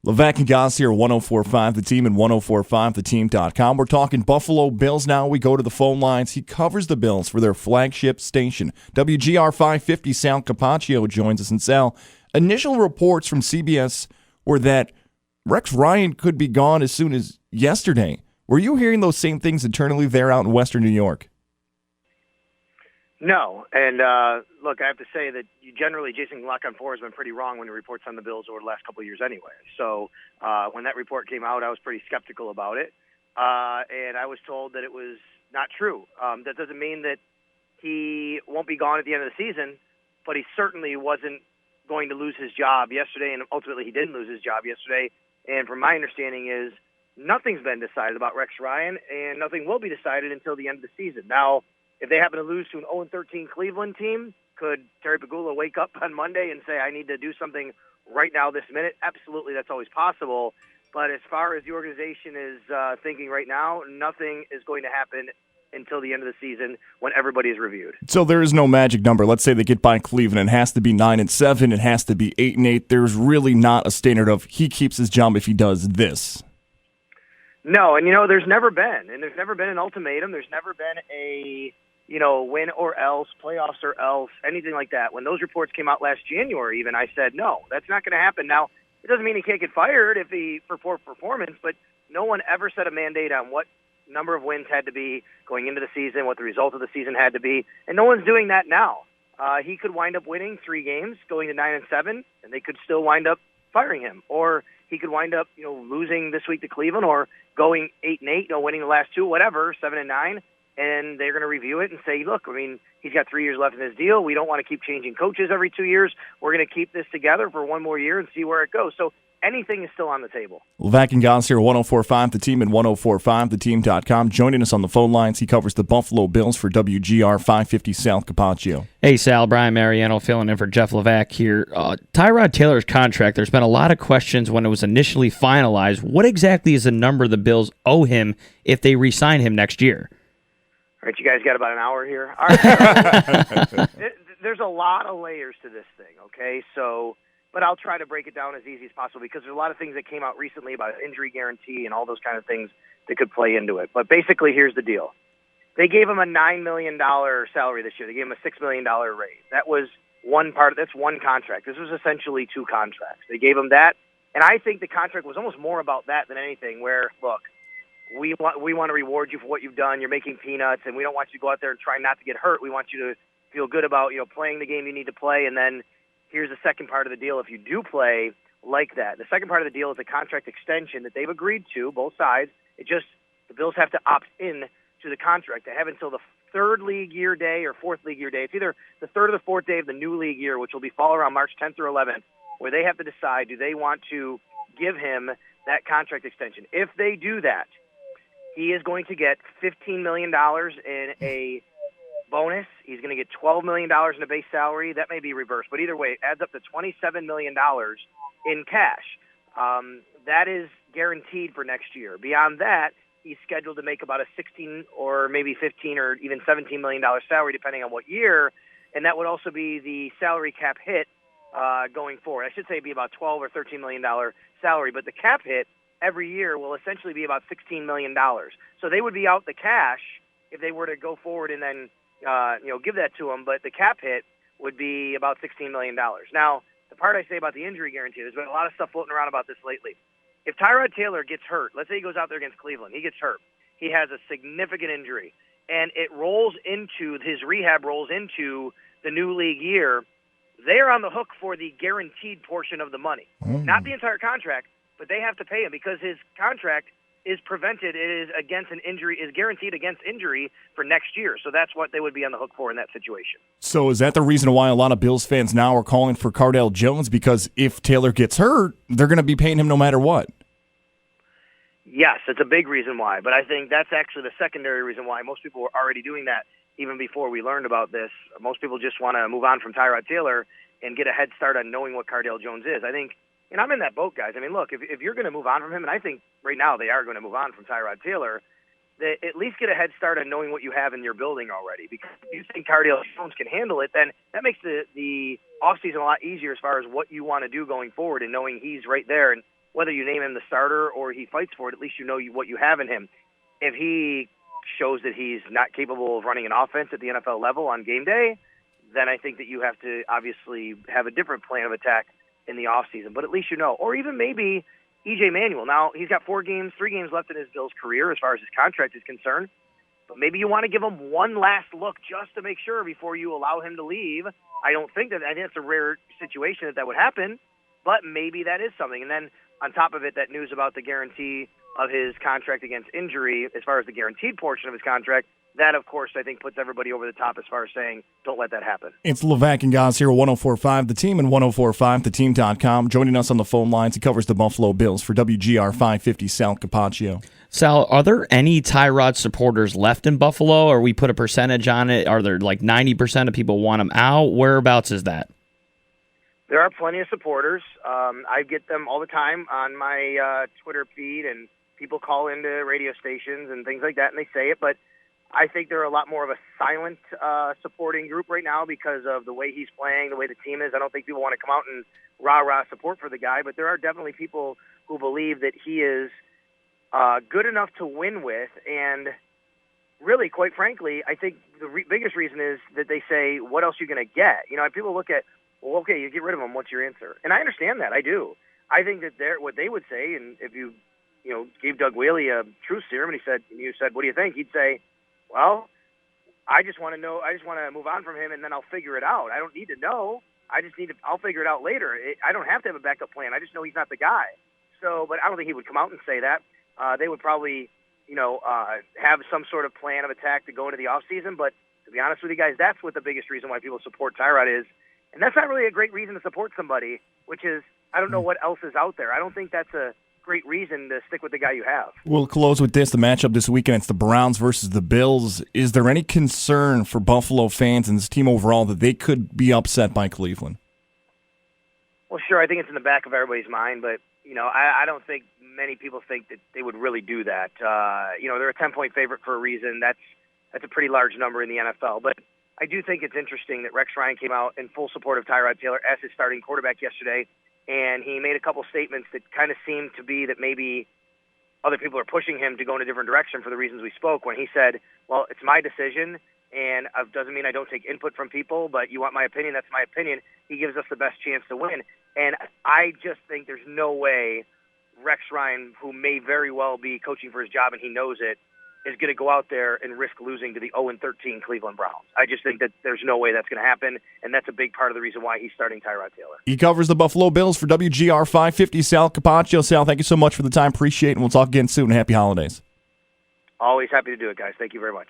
Levack Goz here, 104.5 The Team and 104.5theteam.com. We're talking Buffalo Bills now. We go to the phone lines. He covers the Bills for their flagship station. WGR 550 Sal Capaccio joins us. And Sal, initial reports from CBS were that Rex Ryan could be gone as soon as yesterday. Were you hearing those same things internally there out in Western New York? No, and look, I have to say that generally Jason Lock-on-4 has been pretty wrong when he reports on the Bills over the last couple of years anyway. So when that report came out, I was pretty skeptical about it, and I was told that it was not true. That doesn't mean that he won't be gone at the end of the season, but he certainly wasn't going to lose his job yesterday, and ultimately he didn't lose his job yesterday. And from my understanding is nothing's been decided about Rex Ryan, and nothing will be decided until the end of the season. Now, if they happen to lose to an 0-13 Cleveland team, could Terry Pegula wake up on Monday and say, I need to do something right now this minute? Absolutely, that's always possible. But as far as the organization is thinking right now, nothing is going to happen until the end of the season when everybody is reviewed. So there is no magic number. Let's say they get by Cleveland. It has to be 9-7. It has to be 8-8. There's really not a standard of he keeps his job if he does this. No, and there's never been. And there's never been an ultimatum. There's never been a win or else, playoffs or else, anything like that. When those reports came out last January, even, I said, no, that's not going to happen. Now, it doesn't mean he can't get fired for poor performance, but no one ever set a mandate on what number of wins had to be going into the season, what the result of the season had to be, and no one's doing that now. He could wind up winning 3 games, going to 9-7, and they could still wind up firing him. Or he could wind up, losing this week to Cleveland, or going 8-8, winning the last 2, whatever, 7-9. And they're going to review it and say, look, he's got 3 years left in his deal. We don't want to keep changing coaches every 2 years. We're going to keep this together for 1 more year and see where it goes. So anything is still on the table. Levack Goz here, 104.5 The Team and 104.5theteam.com. Joining us on the phone lines, he covers the Buffalo Bills for WGR 550 Sal Capaccio. Hey, Sal, Brian Mariano filling in for Jeff Levack here. Tyrod Taylor's contract, there's been a lot of questions when it was initially finalized. What exactly is the number the Bills owe him if they re-sign him next year? All right, you guys got about an hour here. All right. There's a lot of layers to this thing, okay? But I'll try to break it down as easy as possible because there's a lot of things that came out recently about injury guarantee and all those kind of things that could play into it. But basically, here's the deal. They gave him a $9 million salary this year. They gave him a $6 million raise. That was that's one contract. This was essentially 2 contracts. They gave him that, and I think the contract was almost more about that than anything where, look, we want to reward you for what you've done. You're making peanuts, and we don't want you to go out there and try not to get hurt. We want you to feel good about playing the game you need to play. And then here's the second part of the deal: if you do play like that, the second part of the deal is a contract extension that they've agreed to, both sides. The Bills have to opt in to the contract. They have until the 3rd league year day or 4th league year day. It's either the 3rd or the 4th day of the new league year, which will fall around March 10th or 11th, where they have to decide: do they want to give him that contract extension? If they do that, he is going to get $15 million in a bonus. He's going to get $12 million in a base salary. That may be reversed, but either way, it adds up to $27 million in cash. That is guaranteed for next year. Beyond that, he's scheduled to make about a $16 or maybe $15 or even $17 million salary, depending on what year, and that would also be the salary cap hit going forward. I should say it'd be about $12 or $13 million salary, but the cap hit every year will essentially be about $16 million. So they would be out the cash if they were to go forward and then give that to him, but the cap hit would be about $16 million. Now, the part I say about the injury guarantee, there's been a lot of stuff floating around about this lately. If Tyrod Taylor gets hurt, let's say he goes out there against Cleveland, he gets hurt, he has a significant injury, and his rehab rolls into the new league year, they're on the hook for the guaranteed portion of the money. Not the entire contract, but they have to pay him because his contract is guaranteed against injury for next year. So that's what they would be on the hook for in that situation. So is that the reason why a lot of Bills fans now are calling for Cardale Jones? Because if Taylor gets hurt, they're going to be paying him no matter what. Yes, it's a big reason why. But I think that's actually the secondary reason why. Most people were already doing that even before we learned about this. Most people just want to move on from Tyrod Taylor and get a head start on knowing what Cardale Jones is. I think, and I'm in that boat, guys. Look, if you're going to move on from him, and I think right now they are going to move on from Tyrod Taylor, they at least get a head start on knowing what you have in your building already. Because if you think Cardale Jones can handle it, then that makes the offseason a lot easier as far as what you want to do going forward and knowing he's right there. And whether you name him the starter or he fights for it, at least you know what you have in him. If he shows that he's not capable of running an offense at the NFL level on game day, then I think that you have to obviously have a different plan of attack in the offseason. But at least you know. Or even maybe E.J. Manuel. Now, he's got 3 games left in his Bills career as far as his contract is concerned. But maybe you want to give him one last look just to make sure before you allow him to leave. I think it's a rare situation that would happen, but maybe that is something. And then on top of it, that news about the guarantee of his contract against injury, as far as the guaranteed portion of his contract, that, of course, I think puts everybody over the top as far as saying, don't let that happen. It's Levack and Goz here at 104.5 The Team and 104.5theteam.com. Joining us on the phone lines, he covers the Buffalo Bills for WGR 550, Sal Capaccio. Sal, are there any Tyrod supporters left in Buffalo, or we put a percentage on it? Are there like 90% of people want him out? Whereabouts is that? There are plenty of supporters. I get them all the time on my Twitter feed, and people call into radio stations and things like that, and they say it, but I think they're a lot more of a silent supporting group right now because of the way he's playing, the way the team is. I don't think people want to come out and rah-rah support for the guy, but there are definitely people who believe that he is good enough to win with. And really, quite frankly, I think the biggest reason is that they say, what else are you going to get? You know, people look at, well, okay, you get rid of him, what's your answer? And I understand that, I do. I think that what they would say, and if you gave Doug Whaley a truth serum and you said, what do you think? He'd say, well, I just want to move on from him, and then I'll figure it out. I don't need to know. I'll figure it out later. I don't have to have a backup plan. I just know he's not the guy. So, but I don't think he would come out and say that. They would probably, have some sort of plan of attack to go into the offseason. But to be honest with you guys, that's what the biggest reason why people support Tyrod is. And that's not really a great reason to support somebody, which is, I don't know what else is out there. I don't think that's a great reason to stick with the guy you have. We'll close with this. The matchup this weekend, it's the Browns versus the Bills. Is there any concern for Buffalo fans and this team overall that they could be upset by Cleveland? Well, sure. I think it's in the back of everybody's mind, but, I don't think many people think that they would really do that. They're a 10-point favorite for a reason. That's a pretty large number in the NFL. But I do think it's interesting that Rex Ryan came out in full support of Tyrod Taylor as his starting quarterback yesterday, and he made a couple statements that kind of seemed to be that maybe other people are pushing him to go in a different direction for the reasons we spoke, when he said, well, it's my decision, and it doesn't mean I don't take input from people, but you want my opinion, that's my opinion. He gives us the best chance to win. And I just think there's no way Rex Ryan, who may very well be coaching for his job and he knows it, is going to go out there and risk losing to the 0-13 Cleveland Browns. I just think that there's no way that's going to happen, and that's a big part of the reason why he's starting Tyrod Taylor. He covers the Buffalo Bills for WGR 550, Sal Capaccio. Sal, thank you so much for the time. Appreciate it, and we'll talk again soon. Happy holidays. Always happy to do it, guys. Thank you very much.